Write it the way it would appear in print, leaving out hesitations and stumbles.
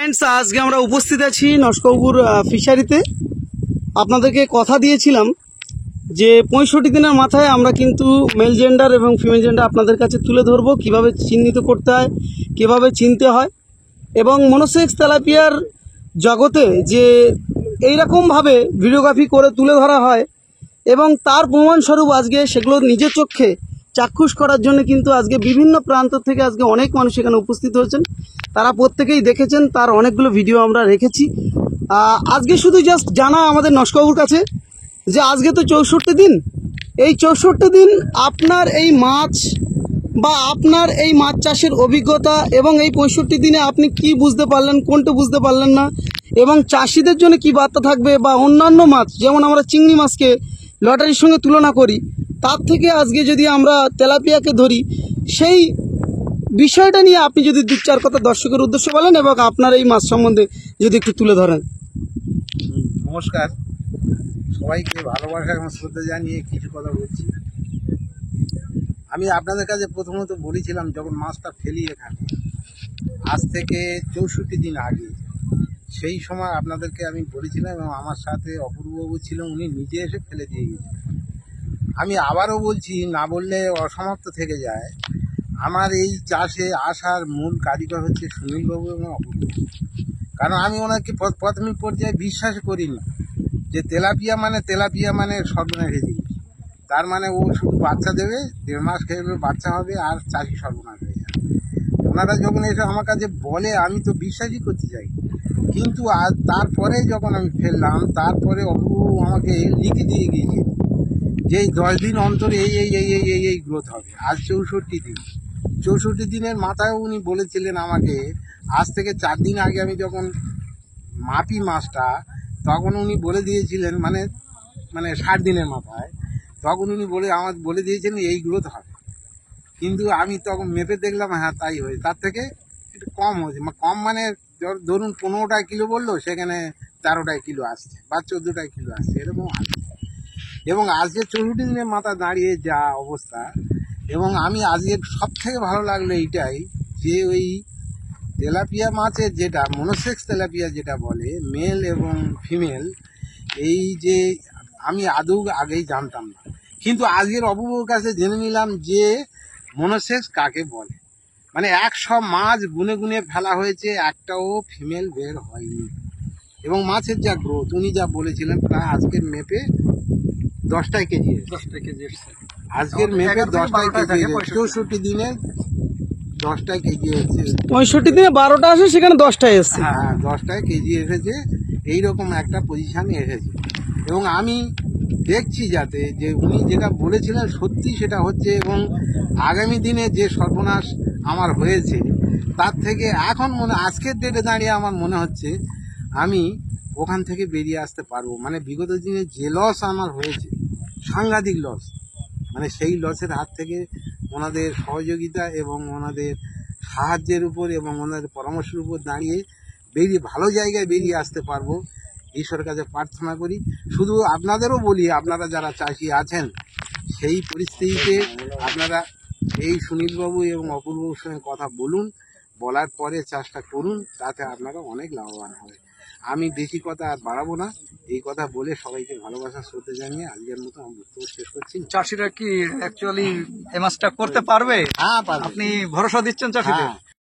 Friends, আজকে আমরা উপস্থিত আছি নস্করপুর ফিশারিতে। আপনাদেরকে কথা দিয়েছিলাম যে 65 দিনের মাথায় আমরা কিন্তু মেল জেন্ডার এবং ফিমেল জেন্ডার আপনাদের কাছে তুলে ধরবো, কিভাবে চিহ্নিত করতে হয়, কিভাবে চিনতে হয়, এবং মনোসেক্স তেলাপিয়ার জগতে যে এইরকমভাবে ভিডিওগ্রাফি করে তুলে ধরা হয় এবং তার প্রমাণস্বরূপ আজকে সেগুলো নিজের চোখে চাক্ষুষ করার জন্য কিন্তু আজকে বিভিন্ন প্রান্ত থেকে আজকে অনেক মানুষ এখানে উপস্থিত হয়েছেন। তারা প্রত্যেকেই দেখেছেন, তার অনেকগুলো ভিডিও আমরা রেখেছি। আজকে শুধু জাস্ট জানা আমাদের নস্করবাবুর কাছে যে আজকে তো 64 দিন, এই 64 দিন আপনার এই মাছ বা আপনার এই মাছ চাষের অভিজ্ঞতা এবং এই 65 দিনে আপনি কি বুঝতে পারলেন, কোনটা বুঝতে পারলেন না, এবং চাষিদের জন্য কি বার্তা থাকবে, বা অন্যান্য মাছ যেমন আমরা চিংড়ি মাছকে লটারির সঙ্গে তুলনা করি, তার থেকে আজকে যদি আমরা তেলাপিয়াকে ধরি, সেই বিষয়টা নিয়ে আপনি যদি দু চার কথা দর্শকের উদ্দেশ্যে বলেন এবং আপনার এই মাছ সম্বন্ধে যদি একটু তুলে ধরেন। নমস্কার সবাইকে, ভালোবাসা এবং শ্রদ্ধা জানিয়ে কিছু কথা বলছি। আমি আপনাদের কাছে প্রথমত বলেছিলাম যখন মাছটা ফেলি এখানে আজ থেকে 64 দিন আগে, সেই সময় আপনাদেরকে আমি বলেছিলাম এবং আমার সাথে অপূর্ববাবু ছিল, উনি নিজে এসে ফেলে দিয়ে গেছেন। আমি আবারও বলছি, না বললে অসমাপ্ত থেকে যায়, আমার এই চাষে আসার মূল কারিগর হচ্ছে সুনীলবাবু এবং অপূর্ববাবু। কারণ আমি ওনাকে প্রাথমিক পর্যায়ে বিশ্বাস করিনি যে তেলাপিয়া মানে সর্বনাশী জিনিস। তার মানে ও শুধু বাচ্চা দেবে, 1.5 মাস খেয়ে বাচ্চা হবে আর চাষি সর্বনাশ হয়ে যাবে। ওনারা যখন এসে আমার কাছে বলে আমি তো বিশ্বাসই করতে চাই, কিন্তু তারপরে যখন আমি ফেললাম, তারপরে অপূর্ব আমাকে লিখে দিয়ে গিয়েছে যে 10 দিন অন্তর এই গ্রোথ হবে। আজ 64 দিন, 64 দিনের মাথায় উনি বলেছিলেন আমাকে, আজ থেকে 4 দিন আগে আমি যখন মাপি মাছটা, তখন উনি বলে দিয়েছিলেন মানে 60 দিনের মাথায়, তখন উনি বলে দিয়েছেন এই গ্রোথ হবে। কিন্তু আমি তখন মেপে দেখলাম হ্যাঁ তাই হয়েছে, তার থেকে একটু কম হয়েছে। কম মানে ধরুন 15টা কিলো বললো, সেখানে 13টা কিলো আসছে বা 14টা কিলো আসছে, এরকম আসছে। এবং আজকে 64 দিনের মাথা দাঁড়িয়ে যা অবস্থা, এবং আমি আজকে সব থেকে ভালো লাগলো এইটাই যে ওই তেলাপিয়া মাছের যেটা মনোসেক্স তেলাপিয়া যেটা বলে মেল এবং ফিমেল, এই যে আমি আদৌ আগেই জানতাম না, কিন্তু আজকের অপূর্বর কাছে জেনে নিলাম যে মনোসেক্স কাকে বলে। মানে 100 মাছ গুনে গুনে ফেলা হয়েছে, একটাও ফিমেল বের হয়নি। এবং মাছের যা গ্রোথ উনি যা বলেছিলেন, প্রায় আজকের মেপে 10টা কেজি, আজকের মেপে 10টা কেজি, 64 দিনে 10টা কেজি এসেছে। 65 দিনে 12টা আসে, সেখানে 10টায় এসছে। হ্যাঁ, 10টা কেজি এসেছে, এইরকম একটা পজিশানে এসেছে। এবং আমি দেখছি যাতে যে উনি যেটা বলেছিলেন সত্যি সেটা হচ্ছে, এবং আগামী দিনে যে সর্বনাশ আমার হয়েছে তার থেকে এখন আজকের ডেটে দাঁড়িয়ে আমার মনে হচ্ছে আমি ওখান থেকে বেরিয়ে আসতে পারবো। মানে বিগত দিনে যে লস আমার হয়েছে, সাংঘাতিক লস, মানে সেই লসের হাত থেকে ওনাদের সহযোগিতা এবং ওনাদের সাহায্যের উপর এবং ওনাদের পরামর্শের উপর দাঁড়িয়ে ভালো জায়গায় বেরিয়ে আসতে পারবো, ঈশ্বরের কাছে প্রার্থনা করি। শুধু আপনাদেরও বলি, আপনারা যারা চাষি আছেন সেই পরিস্থিতিতে আপনারা এই সুনীলবাবু এবং অপূর্ববাবুর সঙ্গে কথা বলুন, বলার পরে চাষটা করুন, তাতে আপনারা অনেক লাভবান হবে। আমি বেশি কথা আর বাড়াবো না, এই কথা বলে সবাইকে ভালোবাসা শ্রদ্ধা জানিয়ে আজকের মতো আমি বক্তব্য শেষ করছি। চাষিরা কি অ্যাকচুয়ালি এই মাছটা করতে পারবে? হ্যাঁ, পারবে। আপনি ভরসা দিচ্ছেন চাষিদের? হ্যাঁ।